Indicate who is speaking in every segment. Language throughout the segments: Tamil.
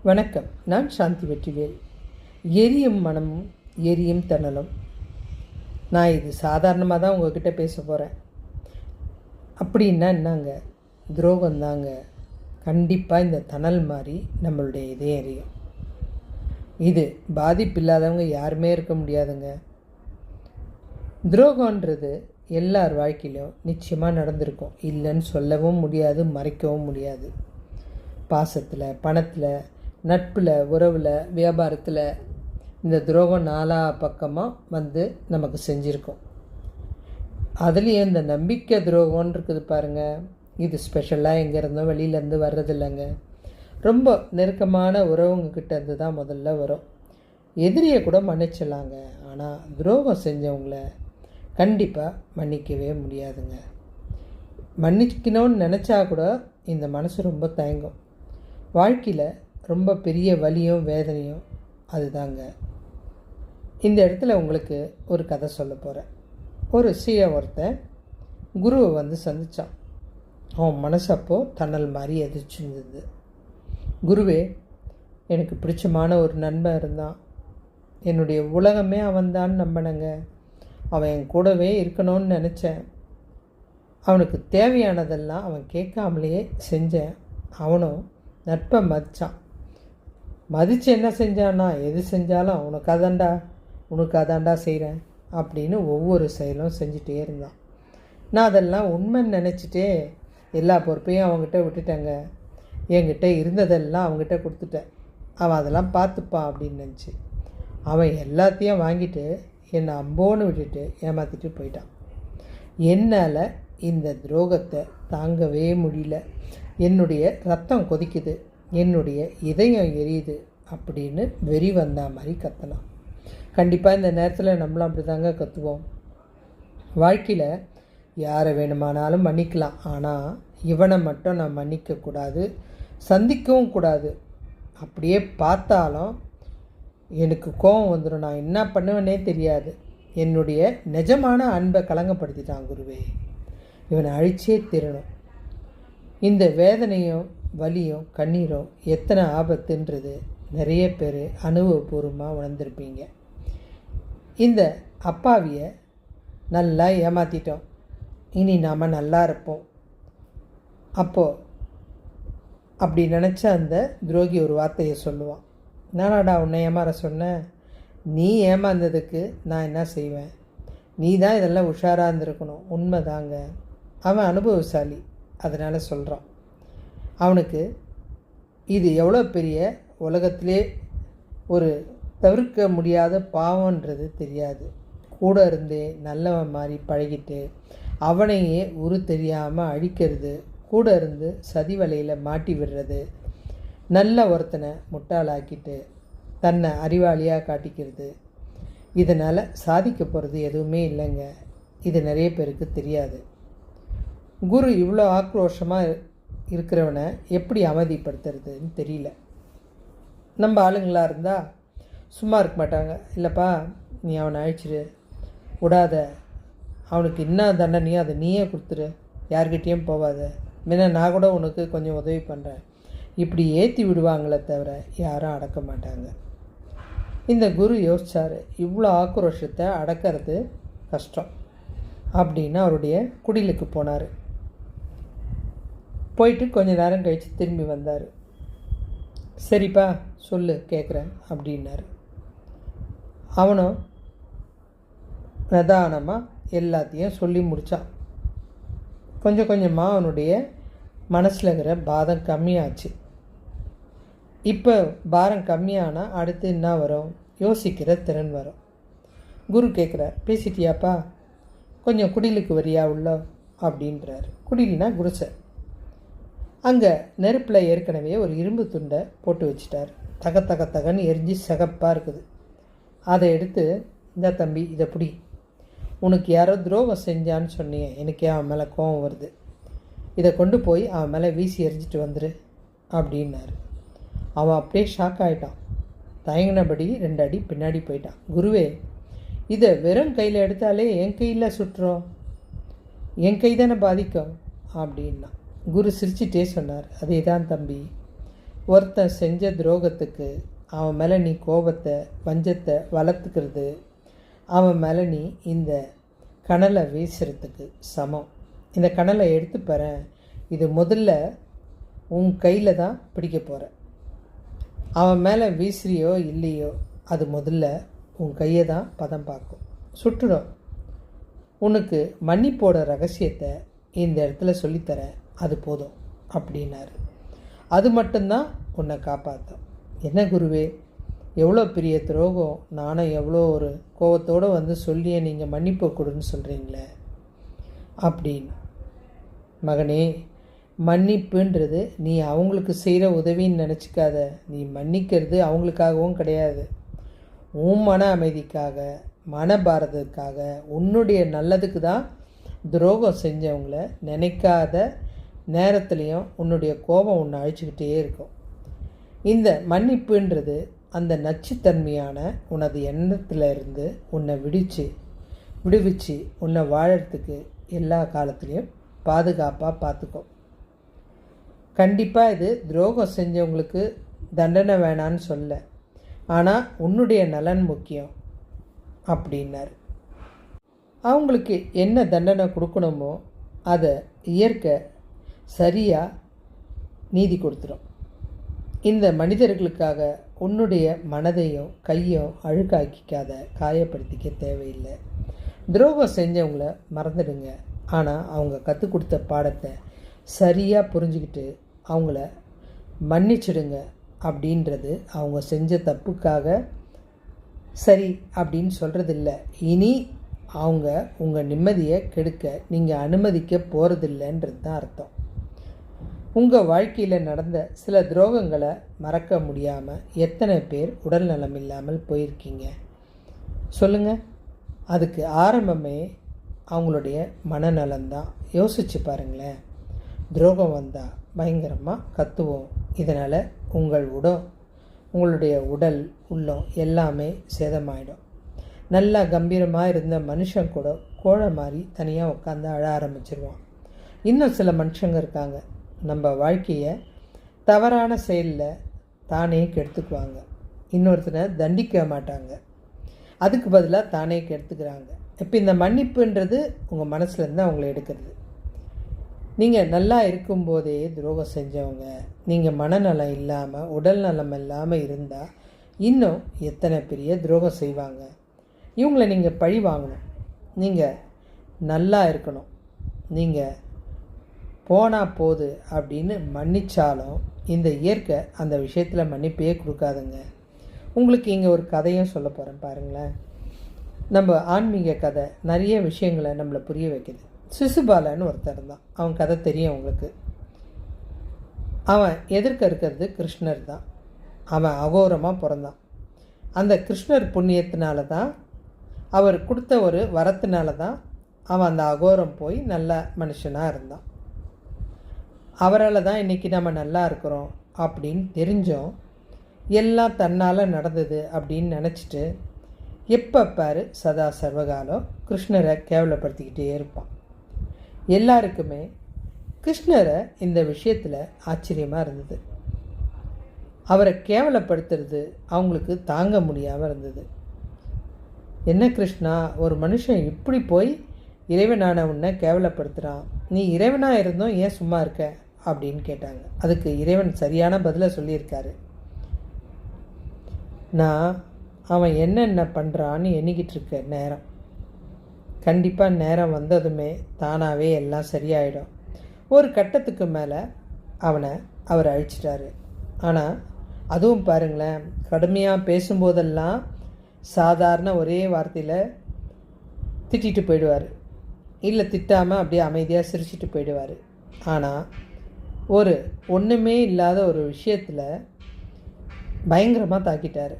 Speaker 1: வணக்கம். நான் சாந்தி வெற்றிவேல். எரியும் மனமும் எரியும் தணலும். நான் இது சாதாரணமாக தான் உங்கள்கிட்ட பேச போகிறேன். அப்படின்னா என்னங்க, துரோகம்தாங்க. கண்டிப்பாக இந்த தணல் மாதிரி நம்மளுடைய இதயம் எரியும். இது பாதிப்பு இல்லாதவங்க யாருமே இருக்க முடியாதுங்க. துரோகன்றது எல்லார் வாழ்க்கையிலும் நிச்சயமாக நடந்திருக்கும். இல்லைன்னு சொல்லவும் முடியாது, மறைக்கவும் முடியாது. பாசத்தில், பணத்தில், நட்பில், உறவில், வியாபாரத்தில் இந்த துரோகம் நாலா பக்கமாக வந்து நமக்கு செஞ்சுருக்கோம். அதுலேயும் இந்த நம்பிக்கை துரோகம்னு இருக்குது பாருங்கள். இது ஸ்பெஷலாக எங்கேருந்தோ வெளியிலேருந்து வர்றதில்லைங்க. ரொம்ப நெருக்கமான உறவுங்கக்கிட்ட இருந்து தான் முதல்ல வரும். எதிரியை கூட மன்னிச்சிடலாங்க, ஆனால் துரோகம் செஞ்சவங்கள கண்டிப்பாக மன்னிக்கவே முடியாதுங்க. மன்னிக்கணும்னு நினச்சா கூட இந்த மனசு ரொம்ப தயங்கும். வாழ்க்கையில் ரொம்ப பெரிய வலியும் வேதனையும் அதுதாங்க. இந்த இடத்துல உங்களுக்கு ஒரு கதை சொல்ல போகிறேன். ஒரு ஒருத்தன் குருவை வந்து சந்தித்தான். அவன் மனசு அப்போது தணல் மாதிரி எதிர்ச்சிருந்தது. குருவே, எனக்கு பிடிச்சமான ஒரு நண்பன் இருந்தான். என்னுடைய உலகமே அவன்தான் நம்பினங்க. அவன் என் கூடவே இருக்கணும்னு நினச்சேன். அவனுக்கு தேவையானதெல்லாம் அவன் கேட்காமலேயே செஞ்சேன். அவனும் நட்பை மதித்தான். மதித்து என்ன செஞ்சான்னா, எது செஞ்சாலும் உனக்கு அதாண்டா செய்கிறேன் அப்படின்னு ஒவ்வொரு செயலும் செஞ்சுட்டே இருந்தான். நான் அதெல்லாம் உண்மைன்னு நினச்சிட்டே எல்லா பொறுப்பையும் அவங்ககிட்ட விட்டுட்டேங்க. என்கிட்ட இருந்ததெல்லாம் அவங்ககிட்ட கொடுத்துட்டேன். அவன் அதெல்லாம் பார்த்துப்பான் அப்படின்னு நினச்சி அவன் எல்லாத்தையும் வாங்கிட்டு என்னை அம்போன்னு விட்டுட்டு ஏமாற்றிட்டு போயிட்டான். என்னால் இந்த துரோகத்தை தாங்கவே முடியல. என்னுடைய ரத்தம் கொதிக்குது, என்னுடைய இதயம் எரியுது அப்படின்னு வெறி வந்தா மாதிரி கத்தலாம். கண்டிப்பாக இந்த நேரத்தில் நம்மளும் அப்படி தாங்க கற்றுவோம். வாழ்க்கையில் யாரை வேணுமானாலும் மன்னிக்கலாம், ஆனால் இவனை மட்டும் நான் மன்னிக்கக்கூடாது, சந்திக்கவும் கூடாது. அப்படியே பார்த்தாலும் எனக்கு கோபம் வந்துடும். நான் என்ன பண்ணுவேனே தெரியாது. என்னுடைய நிஜமான அன்பை கலங்கப்படுத்திட்டான் குருவே. இவனை அழிச்சே தீரணும். இந்த வேதனையும் வலியும் கண்ணீரும் எத்தனை ஆபத்துன்றது நிறைய பேர் அனுபவபூர்வமாக உணர்ந்திருப்பீங்க. இந்த அப்பாவியை நல்லா ஏமாற்றிட்டோம், இனி நாம் நல்லா இருப்போம். அப்போது அப்படி நினச்ச அந்த துரோகி ஒரு வார்த்தையை சொல்லுவான். நானாடா உன்னை ஏமாற சொன்னேன்? நீ ஏமாந்ததுக்கு நான் என்ன செய்வேன்? நீ தான் இதெல்லாம் உஷாராக இருந்திருக்கணும். உண்மைதாங்க. அவன் அனுபவசாலி, அதனால் சொல்கிறான். அவனுக்கு இது எவ்வளோ பெரிய உலகத்திலே ஒரு தவிர்க்க முடியாத பாவன்றது தெரியாது. கூட இருந்தே நல்லவன் மாதிரி பழகிட்டு அவனையே உரு தெரியாமல் அழிக்கிறது, கூட இருந்து சதி வலையில் மாட்டி விடுறது, நல்ல ஒருத்தனை முட்டாளாக்கிட்டு தன்னை அறிவாளியாக காட்டிக்கிறது, இதனால் சாதிக்க போகிறது எதுவுமே இல்லைங்க. இது நிறைய பேருக்கு தெரியாது. குரு இவ்வளோ ஆக்ரோஷமாக இருக்கிறவனை எப்படி அமைதிப்படுத்துறதுன்னு தெரியல. நம்ம ஆளுங்களாக இருந்தால் சும்மா இருக்க மாட்டாங்க. இல்லைப்பா, நீ அவனை அழிச்சிடு, விடாத, அவனுக்கு என்ன தண்டனையோ அதை நீயே கொடுத்துரு, யார்கிட்டேயும் போகாத, முன்ன நான் கூட உனக்கு கொஞ்சம் உதவி பண்ணுறேன், இப்படி ஏற்றி விடுவாங்களே தவிர யாரும் அடக்க மாட்டாங்க. இந்த குரு யோசித்தார், இவ்வளோ ஆக்ரோஷத்தை அடக்கிறது கஷ்டம் அப்படின்னு அவருடைய குடிலுக்கு போனார். போயிட்டு கொஞ்ச நேரம் கழித்து திரும்பி வந்தார். சரிப்பா சொல்லு, கேட்குறேன் அப்படின்னாரு. அவனும் நிதானமாக எல்லாத்தையும் சொல்லி முடித்தான். கொஞ்சம் கொஞ்சமாக அவனுடைய மனசில் இருக்கிற பாரம் கம்மியாச்சு. இப்போ பாரம் கம்மியானால் அடுத்து என்ன வரும்? யோசிக்கிற திறன் வரும். குரு கேட்குறார், பேசிட்டியாப்பா, கொஞ்சம் குடிலுக்கு வரியா உள்ள அப்படின்றார். குடில்னா குடிசை. அங்கே நெருப்பில் ஏற்கனவே ஒரு இரும்பு துண்டை போட்டு வச்சிட்டார். தகன்னு எரிஞ்சு சிகப்பாக இருக்குது. அதை எடுத்து, இந்த தம்பி இதை பிடி, உனக்கு யாரோ துரோகம் செஞ்சான்னு சொன்னியே, எனக்கே அவன் மேலே கோபம் வருது, இதை கொண்டு போய் அவன் மேலே வீசி எரிஞ்சிட்டு வந்துரு அப்படின்னாரு. அவன் அப்படியே ஷாக் ஆகிட்டான். தயங்கினபடி 2 அடி பின்னாடி போயிட்டான். குருவே, இதை வெறும் கையில் எடுத்தாலே என் கையில் சுட்டுறோம், என் கை தானே பாதிக்கும் அப்படின்னா. குரு சிரிச்சிட்டே சொன்னார், அதே தான் தம்பி, ஒருத்தன் செஞ்ச துரோகத்துக்கு அவன் மேலே நீ கோபத்தை வஞ்சத்தை வளர்த்துக்கிறது அவன் மேலே நீ இந்த கனலை வீசுறதுக்கு சமம். இந்த கனலை எடுத்து பாரேன், இது முதல்ல உன் கையில் தான் பிடிக்க போகிற. அவன் மேலே வீசுறியோ இல்லையோ அது முதல்ல உன் கையை தான் பதம் பார்க்கும், சுட்டுடும். உனக்கு மன்னிப்போட ரகசியத்தை இந்த இடத்துல சொல்லித்தரேன், அது போதும் அப்படின்னாரு. அது மட்டும்தான் உன்னை காப்பாற்றும். என்ன குருவே, எவ்வளோ பெரிய துரோகம், நானும் எவ்வளோ ஒரு கோபத்தோடு வந்து சொல்லியே நீங்கள் மன்னிப்பு கொடுன்னு சொல்கிறீங்களே அப்படின்னு. மகனே, மன்னிப்புன்றது நீ அவங்களுக்கு செய்கிற உதவின்னு நினச்சிக்காத. நீ மன்னிக்கிறது அவங்களுக்காகவும் கிடையாது, உன் மன அமைதிக்காக, மனபாரதத்துக்காக, உன்னுடைய நல்லதுக்கு தான். துரோகம் செஞ்சவங்கள நினைக்காத நேரத்துலையும் உன்னுடைய கோபம் உன்னை அழிச்சிக்கிட்டே இருக்கும். இந்த மன்னிப்புன்றது அந்த நச்சுத்தன்மையான உனது எண்ணத்தில் இருந்து உன்னை விடுவிச்சு உன்னை வாழறதுக்கு எல்லா காலத்துலேயும் பாதுகாப்பாக பார்த்துக்கோ. கண்டிப்பாக இது துரோகம் செஞ்சவங்களுக்கு தண்டனை வேணான்னு சொல்ல, ஆனால் உன்னுடைய நலன் முக்கியம் அப்படின்னாரு. அவங்களுக்கு என்ன தண்டனை கொடுக்கணுமோ அதை இயற்கை சரியாக நீதி கொடுத்துரும். இந்த மனிதர்களுக்காக உன்னுடைய மனதையும் கையும் அழுக்காக்கிக்காத, காயப்படுத்திக்க தேவையில்லை. துரோகம் செஞ்சவங்கள மறந்துடுங்க, ஆனால் அவங்க கற்றுக் கொடுத்த பாடத்தை சரியாக புரிஞ்சுக்கிட்டு அவங்கள மன்னிச்சிடுங்க. அப்படின்றது அவங்க செஞ்ச தப்புக்காக சரி அப்படின்னு சொல்கிறதில்ல. இனி அவங்க உங்கள் நிம்மதியை கெடுக்க நீங்கள் அனுமதிக்க போகிறதில்லைன்றது தான் அர்த்தம். உங்கள் வாழ்க்கையில் நடந்த சில துரோகங்களை மறக்க முடியாமல் எத்தனை பேர் உடல் நலம் இல்லாமல் போயிருக்கீங்க சொல்லுங்கள். அதுக்கு ஆரம்பமே அவங்களுடைய மனநலம்தான். யோசித்து பாருங்களேன். துரோகம் வந்தால் பயங்கரமாக கத்துவோம். இதனால் உங்களுடைய உடல் உள்ளம் எல்லாமே சேதமாயிடும். நல்லா கம்பீரமாக இருந்த மனுஷன் கூட கோழை மாதிரி தனியாக உட்காந்து அழ ஆரம்பிச்சிருவான். இன்னும் சில மனுஷங்க இருக்காங்க, நம்ம வாழ்க்கையை தவறான செயலில் தானே கெடுத்துக்குவாங்க. இன்னொருத்தனை தண்டிக்க மாட்டாங்க, அதுக்கு பதிலாக தானே கெடுத்துக்கிறாங்க. இப்போ இந்த மன்னிப்புன்றது உங்கள் மனசுலேருந்து அவங்கள எடுக்கிறது. நீங்கள் நல்லா இருக்கும்போதே துரோகம் செஞ்சவங்க, நீங்கள் மனநலம் இல்லாமல் உடல் நலம் இல்லாமல் இருந்தால் இன்னும் எத்தனை பெரிய துரோகம் செய்வாங்க. இவங்களை நீங்கள் பழி வாங்கணும், நீங்கள் நல்லா இருக்கணும். நீங்கள் போனால் போது அப்படின்னு மன்னிச்சாலும் இந்த இயற்கை அந்த விஷயத்தில் மன்னிப்பே கொடுக்காதுங்க. உங்களுக்கு இங்கே ஒரு கதையும் சொல்ல போகிறேன் பாருங்களேன். நம்ம ஆன்மீக கதை நிறைய விஷயங்களை நம்மளை புரிய வைக்குது. சிசுபாலன்னு ஒருத்தர் தான், அவன் கதை தெரியும் உங்களுக்கு. அவன் எதிர்க்க இருக்கிறது கிருஷ்ணர் தான். அவன் அகோரமாக பிறந்தான். அந்த கிருஷ்ணர் புண்ணியத்தினால தான், அவர் கொடுத்த ஒரு வரத்தினால தான் அவன் அந்த அகோரம் போய் நல்ல மனுஷனாக இருந்தான். அவரால் தான் இன்றைக்கி நம்ம நல்லா இருக்கிறோம் அப்படின்னு தெரிஞ்சோம். எல்லாம் தன்னால் நடந்தது அப்படின்னு நினச்சிட்டு எப்போ பாரு சதா சர்வகாலம் கிருஷ்ணரை கேவலப்படுத்திக்கிட்டே இருப்பான். எல்லாருக்குமே கிருஷ்ணரை இந்த விஷயத்தில் ஆச்சரியமாக இருந்தது. அவரை கேவலப்படுத்துறது அவங்களுக்கு தாங்க முடியாமல் இருந்தது. என்ன கிருஷ்ணா, ஒரு மனுஷன் இப்படி போய் இறைவனான உன்னை கேவலப்படுத்துகிறான், நீ இறைவனாக இருந்தோம் ஏன் சும்மா இருக்க அப்படின்னு கேட்டாங்க. அதுக்கு இறைவன் சரியான பதிலை சொல்லியிருக்காரு. நான் அவன் என்னென்ன பண்ணுறான்னு எண்ணிக்கிட்டு இருக்க நேரம், கண்டிப்பாக நேரம் வந்ததுமே தானாகவே எல்லாம் சரியாயிடும். ஒரு கட்டத்துக்கு மேலே அவர் அழிச்சிட்டாரு. ஆனால் அதுவும் பாருங்களேன், கடுமையாக பேசும்போதெல்லாம் சாதாரண ஒரே வார்த்தையில் திட்டிட்டு போயிடுவார், இல்லை திட்டாமல் அப்படியே அமைதியாக சிரிச்சிட்டு போயிடுவார். ஆனால் ஒன்றுமே இல்லாத ஒரு விஷயத்தில் பயங்கரமாக தாக்கிட்டார்.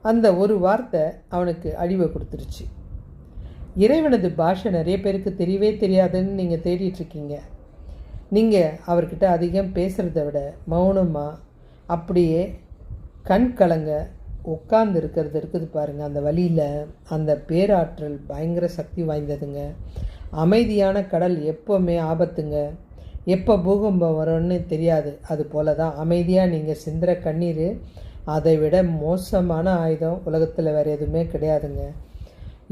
Speaker 1: அந்த ஒரு வார்த்தை அவனுக்கு அழிவை கொடுத்துருச்சு. இறைவனது பாஷை நிறைய பேருக்கு தெரியவே தெரியாதுன்னு நீங்கள் தேடிட்டுருக்கீங்க. நீங்கள் அவர்கிட்ட அதிகம் பேசுகிறத விட மௌனமாக அப்படியே கண் கலங்க உட்கார்ந்து இருக்கிறது இருக்குது பாருங்கள். அந்த வழியில் அந்த பேராற்றல் பயங்கர சக்தி வாய்ந்ததுங்க. அமைதியான கடல் எப்போவுமே ஆபத்துங்க. எப்போ பூகம்பம் வரும்னு தெரியாது. அது போல தான் அமைதியாக நீங்கள் சிந்துற கண்ணீர் அதை விட மோசமான ஆயுதம் உலகத்தில் வேறு எதுவுமே கிடையாதுங்க.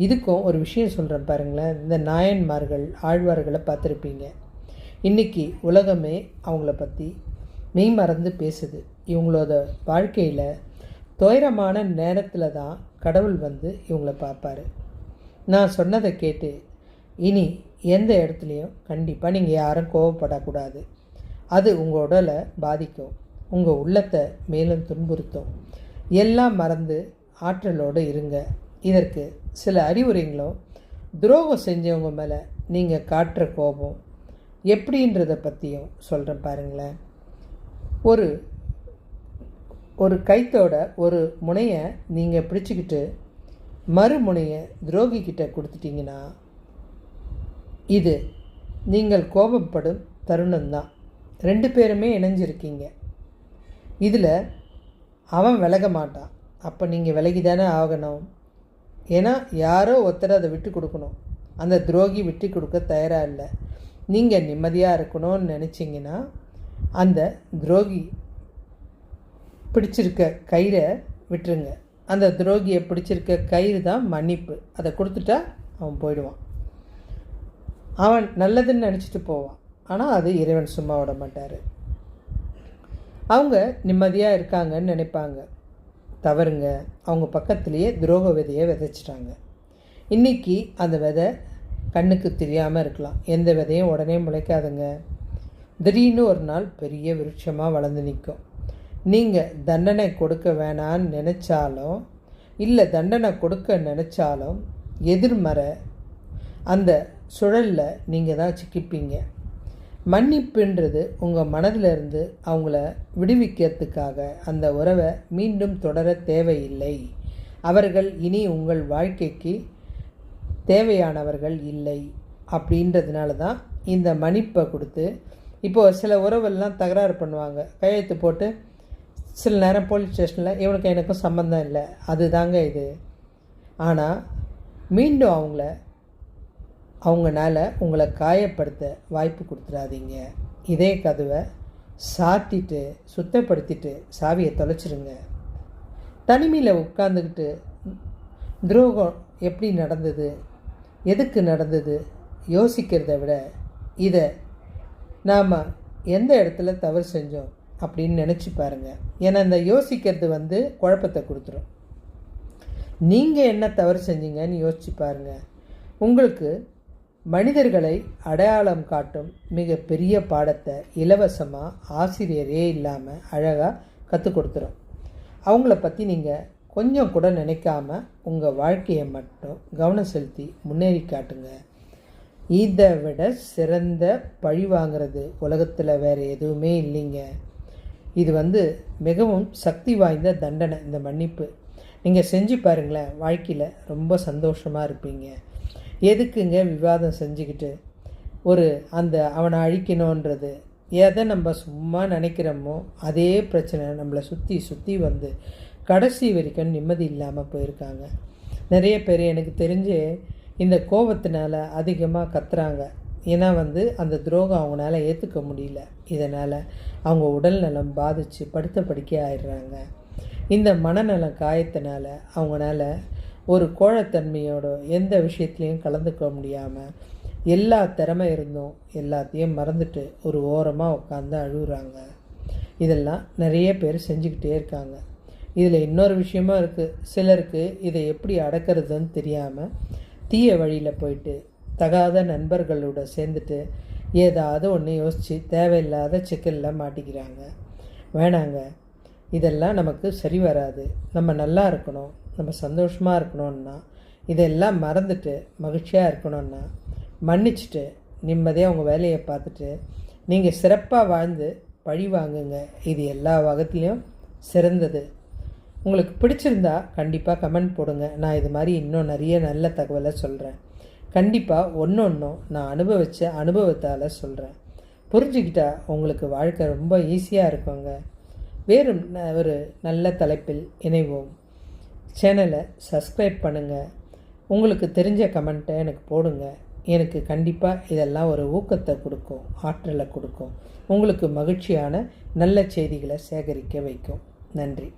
Speaker 1: இதுக்கும் ஒரு விஷயம் சொல்கிறேன் பாருங்களேன். இந்த நாயன்மார்கள் ஆழ்வார்களை பார்த்துருப்பீங்க. இன்றைக்கி உலகமே அவங்கள பற்றி மெய் மறந்து பேசுது. இவங்களோட வாழ்க்கையில் துயரமான நேரத்தில் தான் கடவுள் வந்து இவங்கள பார்ப்பார். நான் சொன்னதை கேட்டு இனி எந்த இடத்துலையும் கண்டிப்பாக நீங்கள் யாரும் கோவப்படக்கூடாது. அது உங்கள் உடலை பாதிக்கும், உங்கள் உள்ளத்தை மேலும் துன்புறுத்தும். எல்லாம் மறந்து ஆற்றலோடு இருங்க. இதற்கு சில அறிவுரைங்களும் துரோகம் செஞ்சவங்க மேலே நீங்கள் காட்டுற கோபம் எப்படின்றதை பற்றியும் சொல்கிறேன் பாருங்களேன். ஒரு கைத்தோட ஒரு முனையை நீங்கள் பிடிச்சிக்கிட்டு மறுமுனையை துரோகிக்கிட்ட கொடுத்துட்டிங்கன்னா இது நீங்கள் கோபப்படும் தருணம்தான். 2 பேருமே இணைஞ்சிருக்கீங்க. இதில் அவன் விலக மாட்டான். அப்போ நீங்கள் விலகி தானே ஆகணும். ஏன்னா யாரோ ஒருத்தர் அதை விட்டு கொடுக்கணும். அந்த துரோகி விட்டு கொடுக்க தயாராக இல்லை. நீங்கள் நிம்மதியாக இருக்கணும்னு நினச்சிங்கன்னா அந்த துரோகி பிடிச்சிருக்க கயிறை விட்டுருங்க. அந்த துரோகியை பிடிச்சிருக்க கயிறு தான் மன்னிப்பு. அதை கொடுத்துட்டா அவன் போயிடுவான். அவன் நல்லதுன்னு நினச்சிட்டு போவான். ஆனால் அது இறைவன் சும்மா விட மாட்டார். அவங்க நிம்மதியாக இருக்காங்கன்னு நினைப்பாங்க. தவறுங்க. அவங்க பக்கத்துலேயே துரோக விதையை விதைச்சிட்டாங்க. இன்றைக்கி அந்த விதை கண்ணுக்கு தெரியாமல் இருக்கலாம். எந்த விதையும் உடனே முளைக்காதுங்க. திடீர்னு ஒரு நாள் பெரிய விருட்சமாக வளர்ந்து நிற்கும். நீங்கள் தண்டனை கொடுக்க வேணான்னு நினச்சாலும் இல்லை தண்டனை கொடுக்க நினச்சாலும் எதிர்மறை அந்த சுழலில் நீங்கள் தான் சிக்கிப்பீங்க. மன்னிப்புன்றது உங்கள் மனதிலிருந்து அவங்கள விடுவிக்கிறதுக்காக. அந்த உறவை மீண்டும் தொடர தேவையில்லை. அவர்கள் இனி உங்கள் வாழ்க்கைக்கு தேவையானவர்கள் இல்லை. அப்படின்றதுனால தான் இந்த மன்னிப்பை கொடுத்து. இப்போது சில உறவெல்லாம் தகராறு பண்ணுவாங்க. கையெழுத்து போட்டு சில நேரம் போலீஸ் ஸ்டேஷனில் இவனுக்கு எனக்கும் சம்மந்தம் இல்லை, அது தாங்க இது. ஆனால் மீண்டும் அவங்கனால உங்களை காயப்படுத்த வாய்ப்பு கொடுத்துடாதீங்க. இதே கதவை சாத்திட்டு சுத்தப்படுத்திட்டு சாவியை தொலைச்சிருங்க. தனிமையில் உட்காந்துக்கிட்டு துரோகம் எப்படி நடந்தது, எதுக்கு நடந்தது யோசிக்கிறத விட இதை நாம் எந்த இடத்துல தவறு செஞ்சோம் அப்படின்னு நினச்சி பாருங்கள். ஏன்னா இந்த யோசிக்கிறது குழப்பத்தை கொடுத்துரும். நீங்கள் என்ன தவறு செஞ்சீங்கன்னு யோசிச்சு பாருங்கள். உங்களுக்கு மனிதர்களை அடையாளம் காட்டும் மிக பெரிய பாடத்தை இலவசமாக ஆசிரியரே இல்லாமல் அழகாக கற்றுக் கொடுத்துரும். அவங்கள பற்றி நீங்கள் கொஞ்சம் கூட நினைக்காம உங்கள் வாழ்க்கையை மட்டும் கவனம் செலுத்தி முன்னேறி காட்டுங்க. இதை விட சிறந்த பழி வாங்கிறது உலகத்தில் வேறு எதுவுமே இல்லைங்க. இது மிகவும் சக்தி வாய்ந்த தண்டனை. இந்த மன்னிப்பு நீங்கள் செஞ்சு பாருங்களேன். வாழ்க்கையில் ரொம்ப சந்தோஷமாக இருப்பீங்க. எதுக்குங்க விவாதம் செஞ்சுக்கிட்டு அவனை அழிக்கணுன்றது. எதை நம்ம சும்மா நினைக்கிறோமோ அதே பிரச்சனை நம்மளை சுற்றி சுற்றி கடைசி வரைக்கும் நிம்மதி இல்லாமல் போயிருக்காங்க. நிறைய பேர் எனக்கு தெரிஞ்சு இந்த கோபத்தினால அதிகமாக கத்துறாங்க. ஏன்னா அந்த துரோகம் அவங்களால ஏற்றுக்க முடியல. இதனால் அவங்க உடல் நலம் பாதித்து படுத்த படுக்கை ஆயிடுறாங்க. இந்த மனநலம் காயத்தினால அவங்களால ஒரு கோழத்தன்மையோட எந்த விஷயத்துலையும் கலந்துக்க முடியாமல் எல்லா திறமை இருந்தும் எல்லாத்தையும் மறந்துட்டு ஒரு ஓரமாக உட்காந்து அழுகுறாங்க. இதெல்லாம் நிறைய பேர் செஞ்சுக்கிட்டே இருக்காங்க. இதில் இன்னொரு விஷயமும் இருக்குது. சிலருக்கு இதை எப்படி அடக்கிறதுன்னு தெரியாமல் தீய வழியில் போயிட்டு தகாத நண்பர்களோட சேர்ந்துட்டு ஏதாவது ஒன்று யோசித்து தேவையில்லாத சிக்கலில் மாட்டிக்கிறாங்க. வேணாங்க, இதெல்லாம் நமக்கு சரி வராது. நம்ம நல்லா இருக்கணும், நம்ம சந்தோஷமாக இருக்கணும்னா, இதெல்லாம் மறந்துட்டு மகிழ்ச்சியாக இருக்கணும்னா மன்னிச்சுட்டு நிம்மதியாக உங்கள் வேலையை பார்த்துட்டு நீங்கள் சிறப்பாக வாழ்ந்து பழி வாங்குங்க. இது எல்லா வகத்துலேயும் சிறந்தது. உங்களுக்கு பிடிச்சிருந்தா கண்டிப்பாக கமெண்ட் போடுங்க. நான் இது மாதிரி இன்னும் நிறைய நல்ல தகவலை சொல்கிறேன். கண்டிப்பாக ஒன்றும் நான் அனுபவித்த அனுபவத்தால் சொல்கிறேன். புரிஞ்சுக்கிட்டா உங்களுக்கு வாழ்க்கை ரொம்ப ஈஸியாக இருக்குங்க. வேறு ஒரு நல்ல தலைப்பில் இணைவோம். சேனலை சப்ஸ்கிரைப் பண்ணுங்கள். உங்களுக்கு தெரிஞ்ச கமெண்ட்டை எனக்கு போடுங்க. எனக்கு கண்டிப்பாக இதெல்லாம் ஒரு ஊக்கத்தை கொடுக்கும், ஆற்றலை கொடுக்கும், உங்களுக்கு மகிழ்ச்சியான நல்ல செய்திகளை சேகரிக்க வைக்கும். நன்றி.